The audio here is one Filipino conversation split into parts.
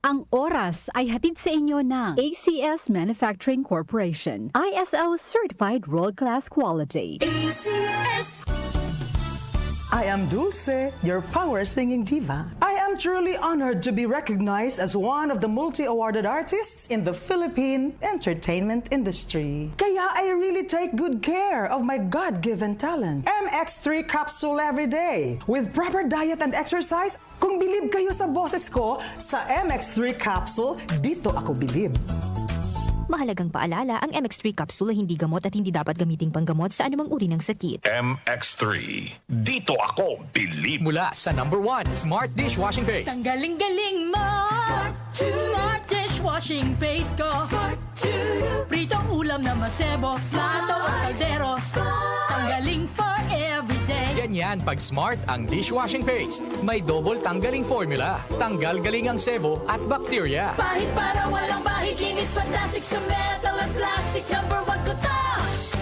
Ang oras ay hatid sa inyo ng ACS Manufacturing Corporation. ISO Certified World-Class Quality. ACS. I am Dulce, your power singing diva. I am truly honored to be recognized as one of the multi-awarded artists in the Philippine entertainment industry. Kaya I really take good care of my God-given talent. MX3 capsule every day. With proper diet and exercise, kung bilib kayo sa boses ko, sa MX3 capsule, dito ako bilib. Mahalagang paalala, ang MX3 capsule ay hindi gamot at hindi dapat gamiting panggamot sa anumang uri ng sakit. MX3. Dito ako bilib. Mula sa #1 Smart Dishwashing Paste. Ang galing-galing mo! Smart dishwashing paste ko. Pritong ulam na masebo, plato o kaldero. Tanggaling for everyday. Ganyan pag Smart ang dishwashing paste. May double tanggaling formula. Tanggal galing ang sebo at bacteria. Bahid para walang bahid, linis fantastic sa metal at plastic. #1 ko to!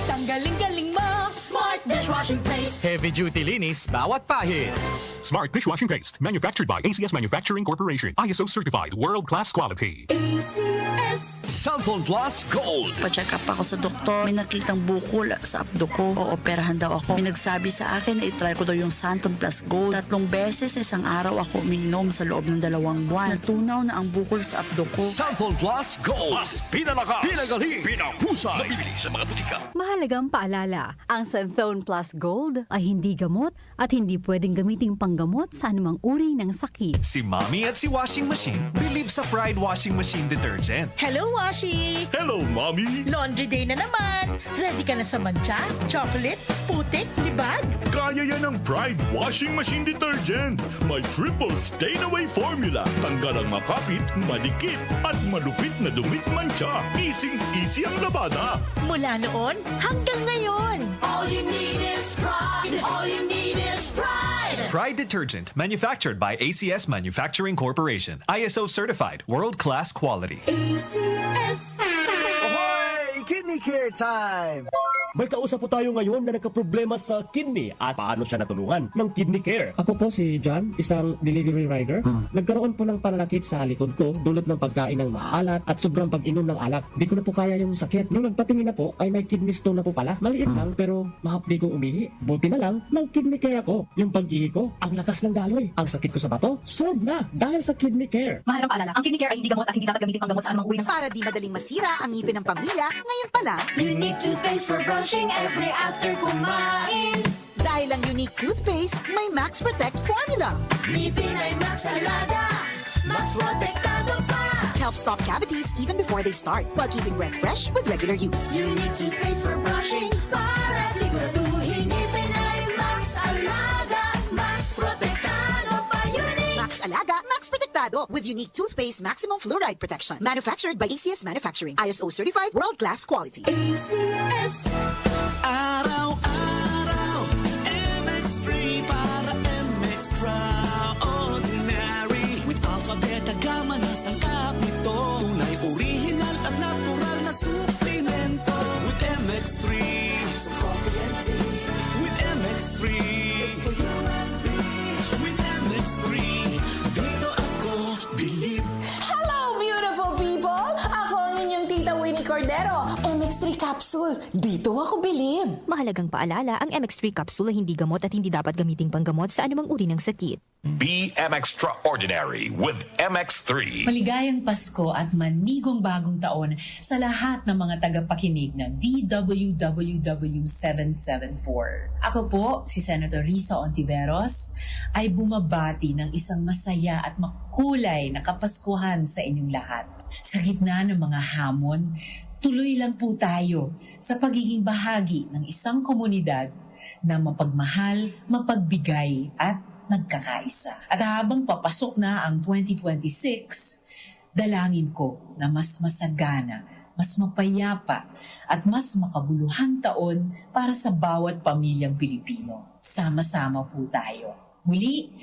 Tanggaling-galing mo! Smart dishwashing paste. Heavy duty linis bawat pahid. Smart dishwashing paste. Manufactured by ACS Manufacturing Corporation. ISO certified. World-class quality. ACS. Cellphone Plus Gold. Pa-check up ako sa doktor. May nakitang bukol sa abdo ko. Ooperahan daw ako. May nagsabi sa akin na itry ko daw yung Santon Plus Gold. 3 beses isang araw ako umiinom sa loob ng 2 buwan. Natunaw na ang bukol sa abdo ko. Cellphone Plus Gold. Mas pinalakas, pinagaling, pinahusay. Mabibili sa mga butika. Mahalagang paalala, ang Santhone Plus Gold ay hindi gamot at hindi pwedeng gamiting panggamot sa anumang uri ng sakit. Si Mommy at si Washing Machine believe sa Pride Washing Machine Detergent. Hello, Washi! Hello, Mommy. Laundry day na naman. Ready ka na sa mancha, chocolate, putik, libag? Kaya yan ang Pride Washing Machine Detergent. May triple stain-away formula. Tanggal ang makapit, malikit, at malupit na dumit mancha. Easy ang labada. Mula noon hanggang ngayon. All you need is pride. All you need is pride. Pride Detergent, manufactured by ACS Manufacturing Corporation. ISO certified, world-class quality. ACS. Ahoy! Kidney Care Time! May kausap po tayo ngayon na nagkaproblema sa kidney at paano siya natulungan ng Kidney Care. Ako po si John, isang delivery rider. Nagkaroon po ng pananakit sa likod ko dulot ng pagkain ng maalat at sobrang pag-inom ng alak. Di ko na po kaya yung sakit. Nung nagpatingin na po ay may kidney stone na po pala. Maliit lang pero mahapdi kong umihi. Buti na lang, may Kidney Care ako. Yung pag-ihi ko, ang lakas ng daloy. Ang sakit ko sa bato, solved na dahil sa Kidney Care. Mahalagang paalala, ang Kidney Care ay hindi gamot at hindi dapat gamitin panggamot sa anumang uri ng sakit. Para di madaling masira ang ngipin ng pamilya, ngayon pa lang, Unique toothpaste for brushing every after kumain. dahil ang unique toothpaste may Max Protect formula. Ngipin ay Max Alaga. Max protektado pa. Helps stop cavities even before they start, while keeping breath fresh with regular use. Unique toothpaste for brushing para siguraduhin ngipin ay Max Alaga. Max protektado pa. Unique. Max Alaga, Max Protectado with unique toothpaste maximum fluoride protection. Manufactured by ACS Manufacturing. ISO certified, world-class quality. ACS. Araw-araw, MX3 para MX-Traordinary. With alpha, beta, gamma na sangkap nito. Tunay, original at natural na suplemento. With MX3, it's coffee and tea. With MX3, it's for you and me. With MX3, dito ako bilib. Hello, beautiful people! Ako ang inyong tita Winnie Cordero. MX3 capsule. Dito ako bilib. Mahalagang paalala, ang MX3 capsule ay hindi gamot at hindi dapat gamiting panggamot sa anumang uri ng sakit. Be Extraordinary with MX3. Maligayang Pasko at manigong bagong taon sa lahat ng mga tagapakinig ng DWWW 774. Ako po, si Senator Risa Ontiveros, ay bumabati ng isang masaya at makulay na Kapaskuhan sa inyong lahat. Sa gitna ng mga hamon, tuloy lang po tayo sa pagiging bahagi ng isang komunidad na mapagmahal, mapagbigay at nagkakaisa. At habang papasok na ang 2026, dalangin ko na mas masagana, mas mapayapa at mas makabuluhang taon para sa bawat pamilyang Pilipino. Sama-sama po tayo. Muli,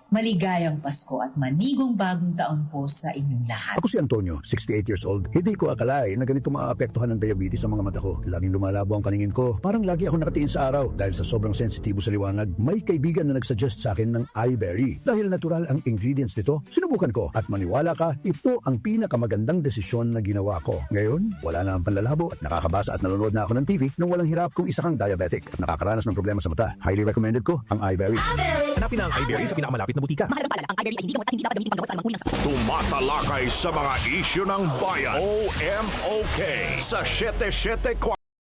Maligayang Pasko at manigong bagong taon po sa inyong lahat. Ako si Antonio, 68 years old. Hindi ko akalain na ganito maaapektuhan ng diabetes sa mga mata ko. Laging lumalabo ang paningin ko. Parang lagi ako nakatiin sa araw dahil sa sobrang sensitibo sa liwanag. May kaibigan na nagsuggest sa akin ng iBerry. Dahil natural ang ingredients nito, sinubukan ko. At maniwala ka, ito ang pinakamagandang desisyon na ginawa ko. Ngayon, wala na ang panlalabo at nakakabasa at nanonood na ako ng TV nang walang hirap kung isa kang diabetic at nakakaranas ng problema sa mata. Highly recommended ko ang iBerry. Hanapin ang iBerry sa pinakamalapit na butika. Mahalagang paalala, ang iBerry ay hindi gamot at hindi dapat gamitin panggamot sa anumang uri ng sakit. Tumatalakay sa mga isyu ng bayan. OMOK sa 774